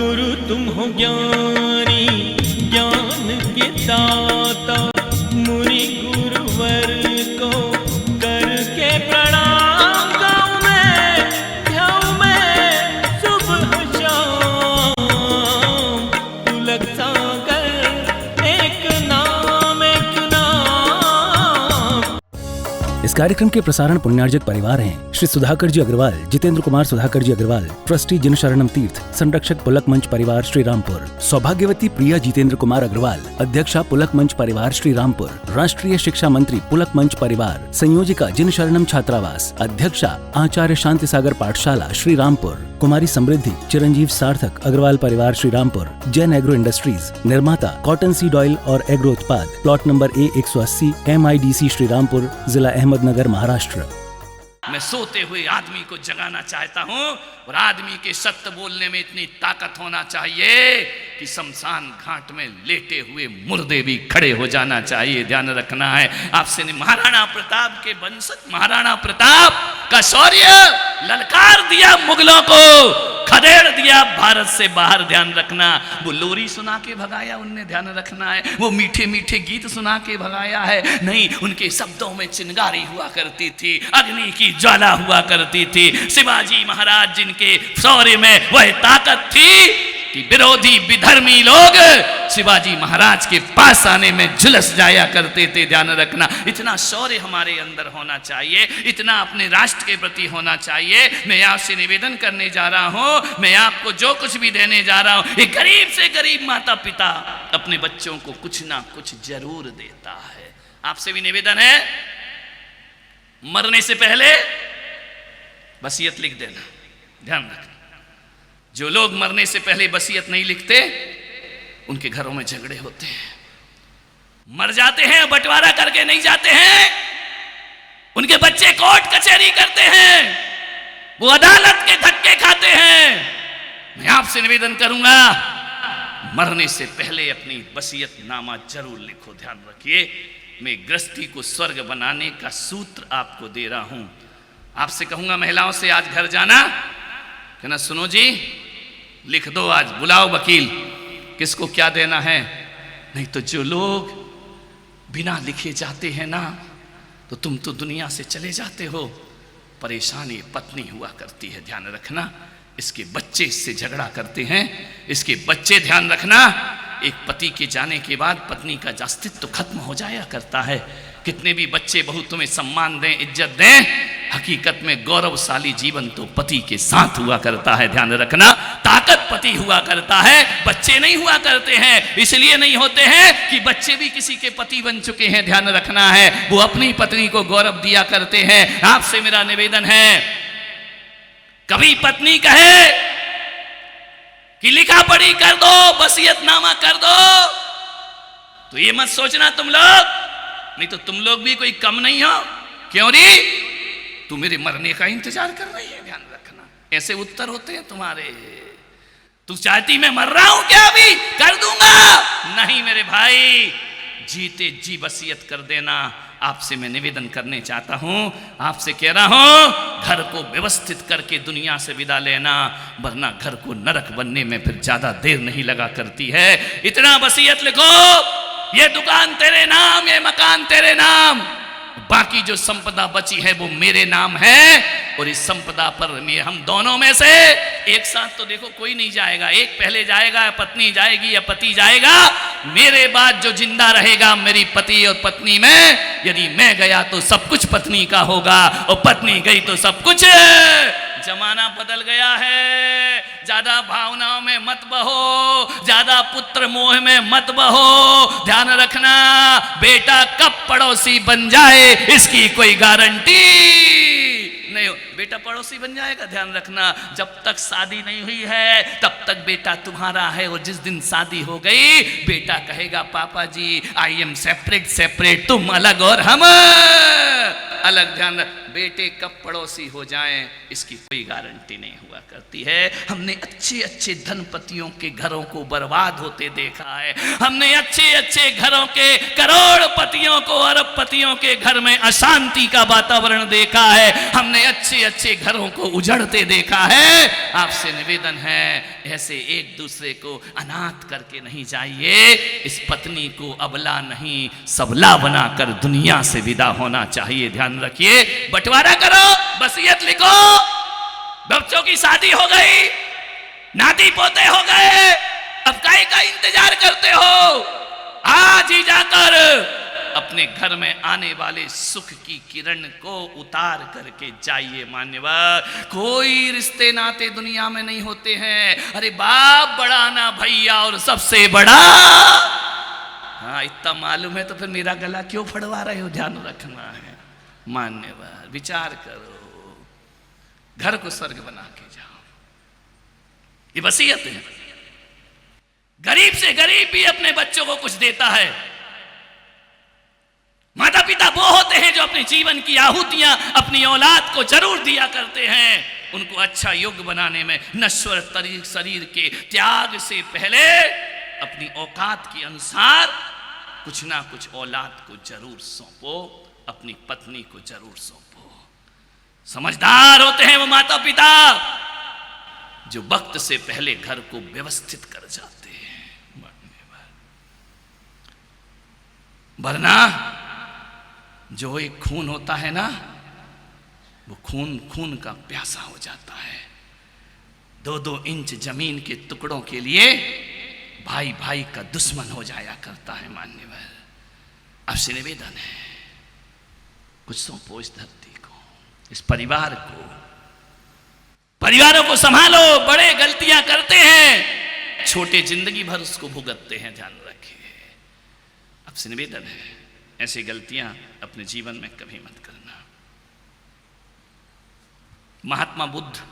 गुरु तुम हो ज्ञानी ज्ञान के दाता, मुनि गुरुवर को करके प्रणाम गाऊं मैं, ध्याऊं मैं सुबह शाम। पुलक सागर एक नाम एक नाम। इस कार्यक्रम के प्रसारण पुण्यार्जक परिवार हैं श्री सुधाकर जी अग्रवाल, जितेंद्र कुमार सुधाकर जी अग्रवाल, ट्रस्टी जिन शरणम तीर्थ, संरक्षक पुलक मंच परिवार श्री रामपुर, सौभाग्यवती प्रिया जितेंद्र कुमार अग्रवाल, अध्यक्षा पुलक मंच परिवार श्री रामपुर, राष्ट्रीय शिक्षा मंत्री पुलक मंच परिवार, संयोजिका जिन शरणम छात्रावास, अध्यक्षा आचार्य शांति सागर पाठशाला श्री रामपुर, कुमारी समृद्धि चिरंजीव सार्थक अग्रवाल परिवार श्री रामपुर, जैन एग्रो इंडस्ट्रीज, निर्माता कॉटन सीड ऑयल और एग्रो उत्पाद, plot number A180 MIDC Shri Rampur, जिला अहमदनगर, महाराष्ट्र। मैं सोते हुए आदमी को जगाना चाहता हूं और आदमी के सत्य बोलने में इतनी ताकत होना चाहिए कि शमशान घाट में लेटे हुए मुर्दे भी खड़े हो जाना चाहिए। ध्यान रखना है आपसे। महाराणा प्रताप के वंशज महाराणा प्रताप का शौर्य ललकार दिया मुगलों को, खदेड़ दिया भारत से बाहर। ध्यान रखना। वो लोरी सुना के भगाया उनने, ध्यान रखना है। वो मीठे मीठे गीत सुना के भगाया है नहीं, उनके शब्दों में चिंगारी हुआ करती थी, अग्नि की ज्वाला हुआ करती थी। शिवाजी महाराज जिनके शौर्य में वह ताकत थी कि विरोधी विधर्मी लोग शिवाजी महाराज के पास आने में झुलस जाया करते थे। ध्यान रखना। इतना शौर्य हमारे अंदर होना चाहिए, इतना अपने राष्ट्र के प्रति होना चाहिए। मैं आपसे निवेदन करने जा रहा हूं, मैं आपको जो कुछ भी देने जा रहा हूं, एक गरीब से गरीब माता पिता अपने बच्चों को कुछ ना कुछ जरूर देता है। आपसे भी निवेदन है, मरने से पहले वसीयत लिख देना। ध्यान रखना। जो लोग मरने से पहले वसीयत नहीं लिखते उनके घरों में झगड़े होते हैं। मर जाते हैं, बंटवारा करके नहीं जाते हैं, उनके बच्चे कोर्ट कचहरी करते हैं, वो अदालत के धक्के खाते हैं। मैं आपसे निवेदन करूंगा, मरने से पहले अपनी वसीयत नामा जरूर लिखो। ध्यान रखिए, मैं गृहस्थी को स्वर्ग बनाने का सूत्र आपको दे रहा हूं। आपसे कहूंगा महिलाओं से आज घर जाना, कहना सुनो जी लिख दो, आज बुलाओ वकील, किसको क्या देना है। नहीं तो जो लोग बिना लिखे जाते हैं ना, तो तुम तो दुनिया से चले जाते हो। परेशानी पत्नी हुआ करती है। ध्यान रखना। इसके बच्चे इससे झगड़ा करते हैं, इसके बच्चे, ध्यान रखना, एक पति के जाने के बाद पत्नी का अस्तित्व खत्म हो जाया करता है। कितने भी बच्चे बहू तुम्हें सम्मान दें, इज्जत दें, हकीकत में गौरवशाली जीवन तो पति के साथ हुआ करता है। ध्यान रखना। ताकत पति हुआ करता है, बच्चे नहीं हुआ करते हैं। इसलिए नहीं होते हैं कि बच्चे भी किसी के पति बन चुके हैं। ध्यान रखना है, वो अपनी पत्नी को गौरव दिया करते हैं। आपसे मेरा निवेदन है, कभी पत्नी कहे कि लिखा पढ़ी कर दो, वसीयतनामा कर दो, तो ये मत सोचना तुम लोग, नहीं तो तुम लोग भी कोई कम नहीं हो। क्यों री? तू मेरे मरने का इंतजार कर रही है। ध्यान रखना। ऐसे उत्तर होते हैं तुम्हारे। तू चाहती मैं मर रहा हूं क्या? अभी कर दूंगा। नहीं मेरे भाई, जीते जी वसीयत कर देना। आपसे मैं निवेदन करने चाहता हूं, आपसे कह रहा हूं, घर को व्यवस्थित करके दुनिया से विदा लेना, वरना घर को नरक बनने में फिर ज्यादा देर नहीं लगा करती है। इतना वसीयत लिखो, ये दुकान तेरे नाम, ये मकान तेरे नाम, बाकी जो संपदा बची है वो मेरे नाम है। और इस संपदा पर हम दोनों में से एक साथ तो देखो कोई नहीं जाएगा, एक पहले जाएगा, या पत्नी जाएगी या पति जाएगा। मेरे बाद जो जिंदा रहेगा मेरी पति और पत्नी में, यदि मैं गया तो सब कुछ पत्नी का होगा, और पत्नी गई तो सब कुछ। जमाना बदल गया है, ज्यादा भावनाओं में मत बहो, ज्यादा पुत्र मोह में मत बहो। ध्यान रखना, बेटा कब पड़ोसी बन जाए इसकी कोई गारंटी नहीं हो। बेटा पड़ोसी बन जाएगा, ध्यान रखना। जब तक शादी नहीं हुई है तब तक बेटा तुम्हारा है, और जिस दिन शादी हो गई बेटा कहेगा पापा जी आई एम सेपरेट, तुम अलग और हम अलग। ध्यान रख। बेटे कब पड़ोसी हो जाएं इसकी कोई गारंटी नहीं हुआ करती है। हमने अच्छे अच्छे धनपतियों के घरों को बर्बाद होते देखा है। हमने अच्छे अच्छे घरों के करोड़पतियों को, अरबपतियों के घर में अशांति का वातावरण देखा है। हमने अच्छे अच्छे घरों को उजड़ते देखा है। आपसे निवेदन है, ऐसे एक दूसरे को अनाथ करके नहीं जाइए। इस पत्नी को अबला नहीं सबला बनाकर दुनिया से विदा होना चाहिए। ध्यान रखिए, बंटवारा करो, वसीयत लिखो। बच्चों की शादी हो गई, नाती पोते हो गए, अब काहे का इंतजार करते हो? आज ही जाकर अपने घर में आने वाले सुख की किरण को उतार करके जाइए। मान्यवर, कोई रिश्ते नाते दुनिया में नहीं होते हैं। अरे बाप बड़ा ना भैया और सबसे बड़ा। हाँ, इतना मालूम है तो फिर मेरा गला क्यों फड़वा रहे हो? ध्यान रखना है। मान्यवर, विचार करो, घर को स्वर्ग बना के जाओ। ये वसीयत है। गरीब से गरीब भी अपने बच्चों को कुछ देता है। माता पिता वो होते हैं जो अपने जीवन की आहुतियां अपनी औलाद को जरूर दिया करते हैं। उनको अच्छा युग बनाने में नश्वर शरीर के त्याग से पहले अपनी औकात के अनुसार कुछ ना कुछ औलाद को जरूर सौंपो, अपनी पत्नी को जरूर सौंपो। समझदार होते हैं वो माता पिता जो वक्त से पहले घर को व्यवस्थित कर जाते हैं। वरना जो एक खून होता है ना, वो खून खून का प्यासा हो जाता है। 2-2 इंच जमीन के टुकड़ों के लिए भाई भाई का दुश्मन हो जाया करता है। मान्यवर, आपसे निवेदन है, कुछ सौंपो इस धरती को, इस परिवार को। परिवारों को संभालो। बड़े गलतियां करते हैं, छोटे जिंदगी भर उसको भुगतते हैं। ध्यान रखिए, आपसे निवेदन है, ऐसी गलतियां अपने जीवन में कभी मत करना। महात्मा बुद्ध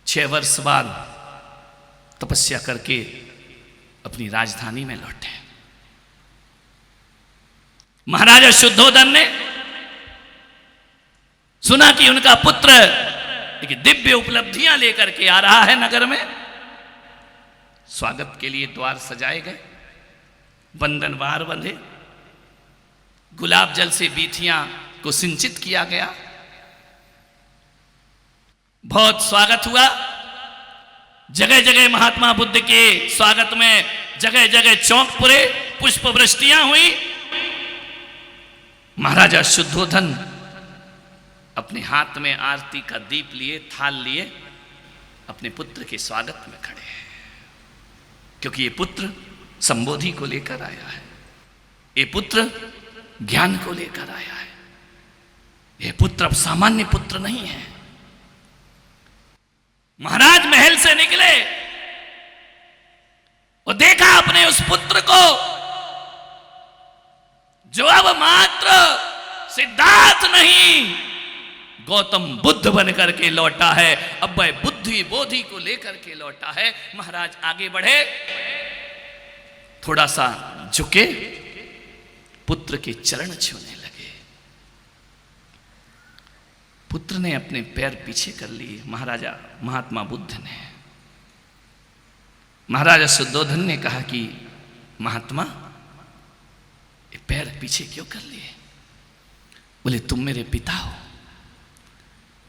6 वर्ष बाद तपस्या करके अपनी राजधानी में लौटे। महाराजा शुद्धोधन ने सुना कि उनका पुत्र एक दिव्य उपलब्धियां लेकर के आ रहा है नगर में। स्वागत के लिए द्वार सजाए गए, बंधनवार बंधे, गुलाब जल से बीथियां को सिंचित किया गया। बहुत स्वागत हुआ। जगह जगह महात्मा बुद्ध के स्वागत में जगह जगह चौक पुरे, पुष्प वृष्टियां हुई। महाराजा शुद्धोधन अपने हाथ में आरती का दीप लिए, थाल लिए, अपने पुत्र के स्वागत में खड़े हैं, क्योंकि ये पुत्र संबोधि को लेकर आया है। ये पुत्र ज्ञान को लेकर आया है। ये पुत्र अब सामान्य पुत्र नहीं है। महाराज महल से निकले और देखा अपने उस पुत्र को जो अब मात्र सिद्धार्थ नहीं, गौतम बुद्ध बनकर के लौटा है। अब वह बुद्धि बोधि को लेकर के लौटा है। महाराज आगे बढ़े, थोड़ा सा झुके, पुत्र के चरण छूने लगे। पुत्र ने अपने पैर पीछे कर लिए। महात्मा बुद्ध ने, महाराजा शुद्धोधन ने कहा कि महात्मा, ये पैर पीछे क्यों कर लिए? बोले, तुम मेरे पिता हो,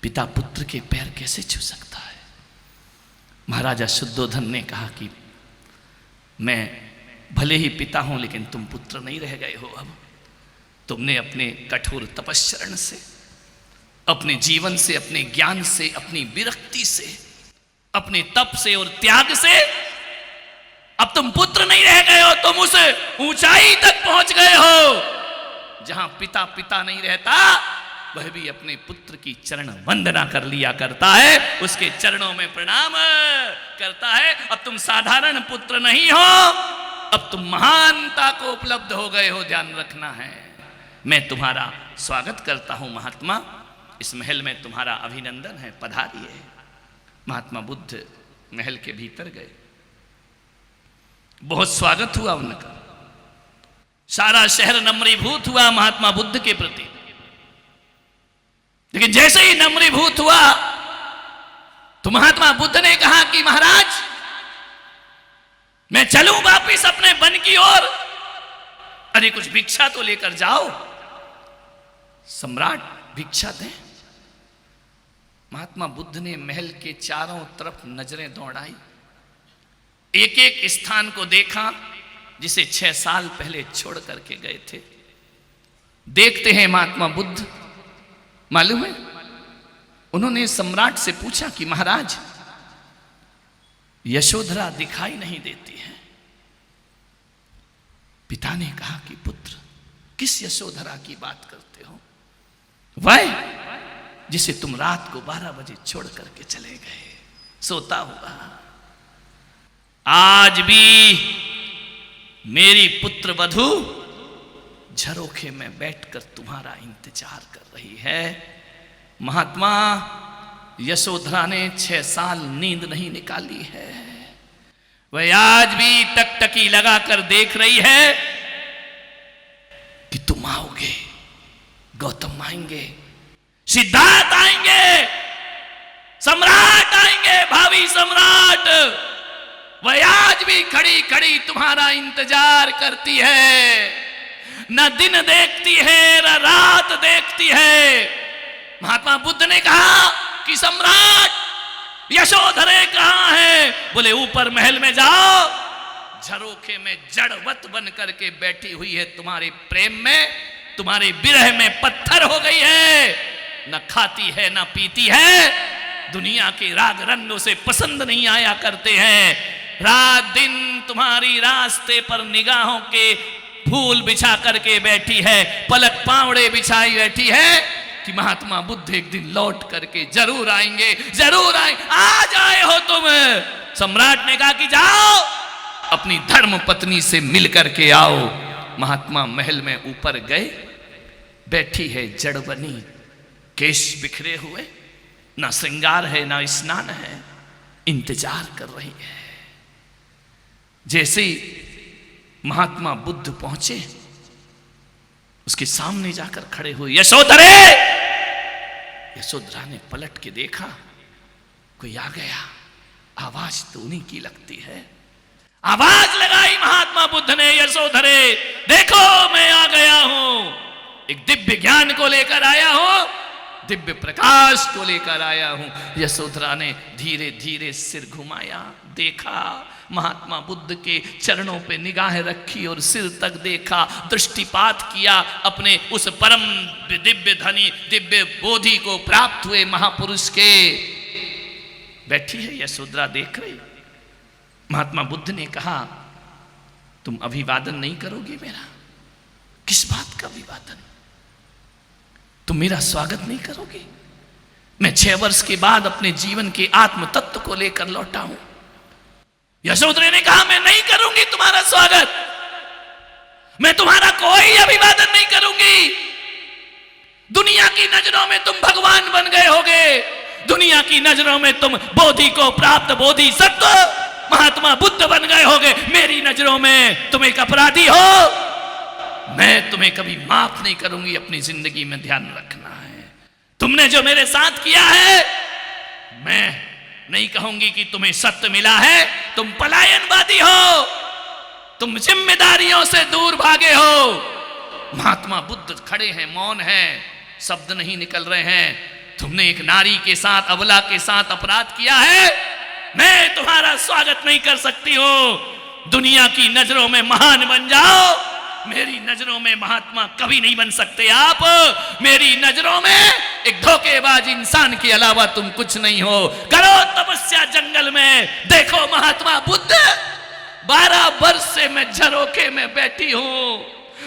पिता पुत्र के पैर कैसे छू सकता है? महाराजा शुद्धोधन ने कहा कि मैं भले ही पिता हूं, लेकिन तुम पुत्र नहीं रह गए हो। अब तुमने अपने कठोर तपश्चरण से, अपने जीवन से, अपने ज्ञान से, अपनी विरक्ति से, अपने तप से और त्याग से अब तुम पुत्र नहीं रह गए हो। तुम उस ऊंचाई तक पहुंच गए हो जहां पिता पिता नहीं रहता, वह भी अपने पुत्र की चरण वंदना कर लिया करता है, उसके चरणों में प्रणाम करता है। अब तुम साधारण पुत्र नहीं हो, अब तुम महानता को उपलब्ध हो गए हो। ध्यान रखना है। मैं तुम्हारा स्वागत करता हूं महात्मा, इस महल में तुम्हारा अभिनंदन है, पधारिए। महात्मा बुद्ध महल के भीतर गए। बहुत स्वागत हुआ उनका। सारा शहर नम्रीभूत हुआ महात्मा बुद्ध के प्रति। लेकिन जैसे ही नम्रीभूत हुआ तो महात्मा बुद्ध ने कहा कि महाराज मैं चलूं वापिस अपने वन की ओर, अरे कुछ भिक्षा तो लेकर जाओ। सम्राट भिक्षा दें। महात्मा बुद्ध ने महल के चारों तरफ नजरें दौड़ाई, एक एक स्थान को देखा जिसे 6 साल पहले छोड़ करके गए थे। देखते हैं महात्मा बुद्ध, मालूम है उन्होंने सम्राट से पूछा कि महाराज यशोधरा दिखाई नहीं देती है। पिता ने कहा कि पुत्र किस यशोधरा की बात करते हो? वह जिसे तुम रात को 12 बजे छोड़ करके चले गए, सोता हुआ। आज भी मेरी पुत्र वधू झरोखे में बैठकर तुम्हारा इंतजार कर रही है। महात्मा यशोधरा ने 6 साल नींद नहीं निकाली है। वह आज भी टकटकी लगाकर देख रही है कि तुम आओगे, गौतम आएंगे, सिद्धार्थ आएंगे, सम्राट आएंगे, भावी सम्राट। वह आज भी खड़ी खड़ी तुम्हारा इंतजार करती है। न दिन देखती है न रात देखती है। महात्मा बुद्ध ने कहा कि सम्राट यशोधरे कहां है? बोले ऊपर महल में जाओ, झरोखे में जड़वत बन करके बैठी हुई है, तुम्हारे प्रेम में, तुम्हारे विरह में पत्थर हो गई है। न खाती है न पीती है, दुनिया के राग रंग उसे पसंद नहीं आया करते हैं। रात दिन तुम्हारी रास्ते पर निगाहों के फूल बिछा करके बैठी है, पलक पावड़े बिछाई बैठी है कि महात्मा बुद्ध एक दिन लौट करके जरूर आएंगे, जरूर आएंगे। आज आए हो तुम। सम्राट ने कहा कि जाओ अपनी धर्म पत्नी से मिल करके आओ। महात्मा महल में ऊपर गए, बैठी है जड़ बनी, केश बिखरे हुए, ना श्रृंगार है ना स्नान है, इंतजार कर रही है। जैसे महात्मा बुद्ध पहुंचे, उसके सामने जाकर खड़े हुए, यशोधरे। यशोधरा ने पलट के देखा, कोई आ गया। आवाज तो उन्हीं की लगती है। आवाज लगाई महात्मा बुद्ध ने, यशोधरे देखो मैं आ गया हूं, एक दिव्य ज्ञान को लेकर आया हूं, दिव्य प्रकाश को लेकर आया हूं। यशोधरा ने धीरे धीरे सिर घुमाया, देखा, महात्मा बुद्ध के चरणों पे निगाह रखी और सिर तक देखा, दृष्टिपात किया अपने उस परम दिव्य धनी, दिव्य बोधि को प्राप्त हुए महापुरुष के। बैठी है यशोधरा, देख रही। महात्मा बुद्ध ने कहा, तुम अभिवादन नहीं करोगे मेरा? किस बात का अभिवादन? तुम मेरा स्वागत नहीं करोगे? मैं 6 वर्ष के बाद अपने जीवन के आत्म तत्व को लेकर लौटा हूं। यशोधरा ने कहा, मैं नहीं करूंगी तुम्हारा स्वागत, मैं तुम्हारा कोई अभिवादन नहीं करूंगी। दुनिया की नजरों में तुम भगवान बन गए होगे, दुनिया की नजरों में तुम बोधि को प्राप्त बोधि सत्व महात्मा बुद्ध बन गए होगे। मेरी नजरों में तुम एक अपराधी हो। मैं तुम्हें कभी माफ नहीं करूंगी, अपनी जिंदगी में ध्यान रखना है। तुमने जो मेरे साथ किया है, मैं नहीं कहूंगी कि तुम्हें सत्य मिला है, तुम पलायनवादी हो, तुम जिम्मेदारियों से दूर भागे हो। महात्मा बुद्ध खड़े हैं, मौन हैं, शब्द नहीं निकल रहे हैं। तुमने एक नारी के साथ, अबला के साथ अपराध किया है, मैं तुम्हारा स्वागत नहीं कर सकती हूं। दुनिया की नजरों में महान बन जाओ, मेरी नजरों में महात्मा कभी नहीं बन सकते आप। मेरी नजरों में एक धोखेबाज इंसान के अलावा तुम कुछ नहीं हो। करो तपस्या जंगल में, देखो महात्मा बुद्ध, 12 वर्ष से मैं झरोखे में बैठी हूं,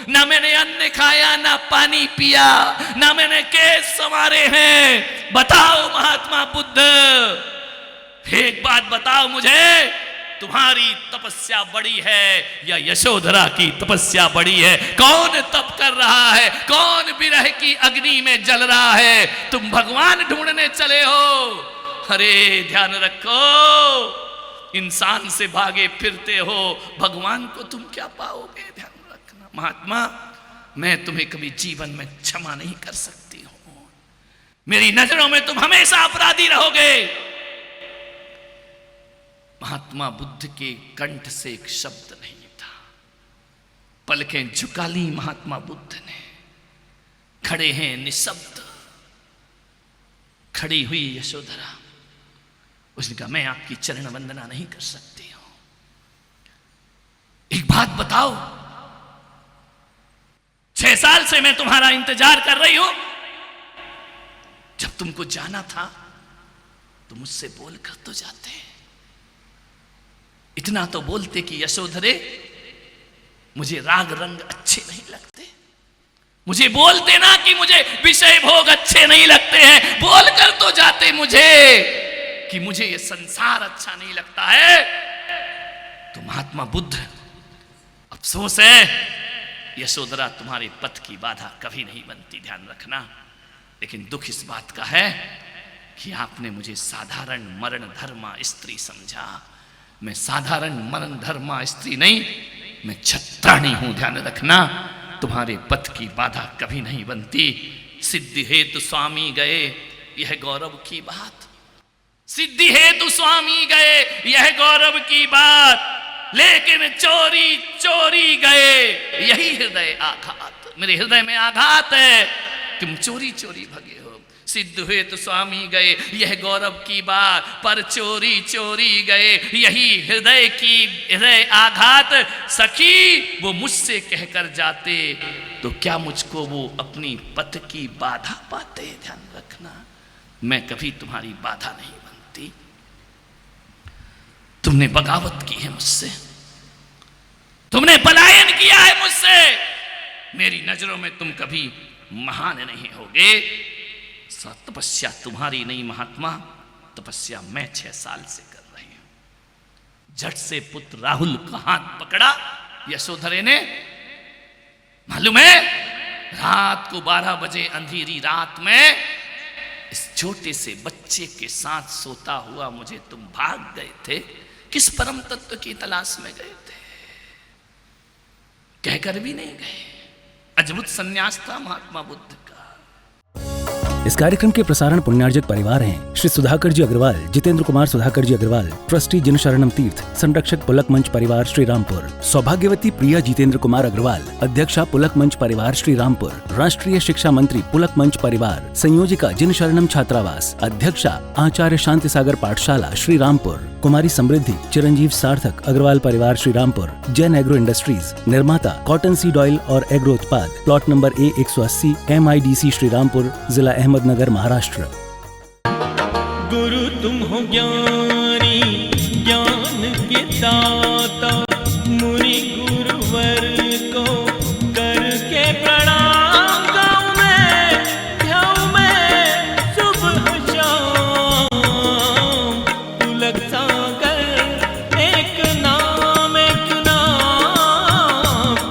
ना मैंने अन्न खाया, ना पानी पिया, ना मैंने केस संवारे हैं। बताओ महात्मा बुद्ध, एक बात बताओ मुझे, तुम्हारी तपस्या बड़ी है या यशोधरा की तपस्या बड़ी है? कौन तप कर रहा है, कौन विरह की अग्नि में जल रहा है? तुम भगवान ढूंढने चले हो। अरे ध्यान रखो, इंसान से भागे फिरते हो, भगवान को तुम क्या पाओगे? ध्यान रखना। महात्मा, मैं तुम्हें कभी जीवन में क्षमा नहीं कर सकती हूं। मेरी नजरों में तुम हमेशा अपराधी रहोगे। महात्मा बुद्ध के कंठ से एक शब्द नहीं था। पलकें झुका ली महात्मा बुद्ध ने, खड़े हैं निशब्द। खड़ी हुई यशोधरा, उसने कहा मैं आपकी चरण वंदना नहीं कर सकती हूं। एक बात बताओ, 6 साल से मैं तुम्हारा इंतजार कर रही हूं। जब तुमको जाना था तो मुझसे बोल कर तो जाते, इतना तो बोलते कि यशोधरे मुझे राग रंग अच्छे नहीं लगते। मुझे बोलते ना कि मुझे विषय भोग अच्छे नहीं लगते हैं। बोल कर तो जाते मुझे कि मुझे ये संसार अच्छा नहीं लगता है। तो महात्मा बुद्ध, अफसोस है यशोधरा तुम्हारे पथ की बाधा कभी नहीं बनती, ध्यान रखना। लेकिन दुख इस बात का है कि आपने मुझे साधारण मरण धर्मा स्त्री समझा। मैं साधारण मरण धर्मा स्त्री नहीं, मैं छत्राणी हूं, ध्यान रखना। तुम्हारे पथ की बाधा कभी नहीं बनती। सिद्धि हेतु स्वामी गए, यह गौरव की बात। सिद्धि हेतु स्वामी गए, यह गौरव की बात। लेकिन चोरी चोरी गए, यही हृदय आघात। मेरे हृदय में आघात है, तुम चोरी चोरी भगे हो। सिद्ध हुए तो स्वामी गए, यह गौरव की बात। पर चोरी चोरी गए, यही हृदय आघात। सखी वो मुझसे कहकर जाते तो क्या मुझको वो अपनी पथ की बाधा पाते, ध्यान रखना। मैं कभी तुम्हारी बाधा नहीं बनती। तुमने बगावत की है मुझसे, तुमने पलायन किया है मुझसे। मेरी नजरों में तुम कभी महान नहीं होगे। तपस्या तुम्हारी नहीं महात्मा, तपस्या मैं 6 साल से कर रही हूं। झट से पुत्र राहुल का हाथ पकड़ा यशोधरे ने। मालूम है, रात को 12 बजे अंधेरी रात में इस छोटे से बच्चे के साथ सोता हुआ मुझे तुम भाग गए थे। किस परम तत्व की तलाश में गए थे? कहकर भी नहीं गए। अद्भुत संन्यास था महात्मा बुद्ध का। इस कार्यक्रम के प्रसारण पुण्यार्जक परिवार हैं श्री सुधाकर जी अग्रवाल, जितेंद्र कुमार सुधाकर जी अग्रवाल, ट्रस्टी जिनशरणम तीर्थ, संरक्षक पुलक मंच परिवार श्री रामपुर, सौभाग्यवती प्रिया जितेंद्र कुमार अग्रवाल, अध्यक्षा पुलक मंच परिवार श्री रामपुर, राष्ट्रीय शिक्षा मंत्री पुलक मंच परिवार, संयोजिका जिनशरणम छात्रावास, अध्यक्षा आचार्य शांति सागर पाठशाला श्री रामपुर, कुमारी समृद्धि चिरंजीव सार्थक अग्रवाल परिवार श्री रामपुर, जैन एग्रो इंडस्ट्रीज, निर्माता कॉटन सीड ऑयल और एग्रो उत्पाद, plot number A180, MIDC Shri Rampur, जिला अहमदनगर, महाराष्ट्र। गुरु तुम हो ज्ञानी, ज्ञान के दाता।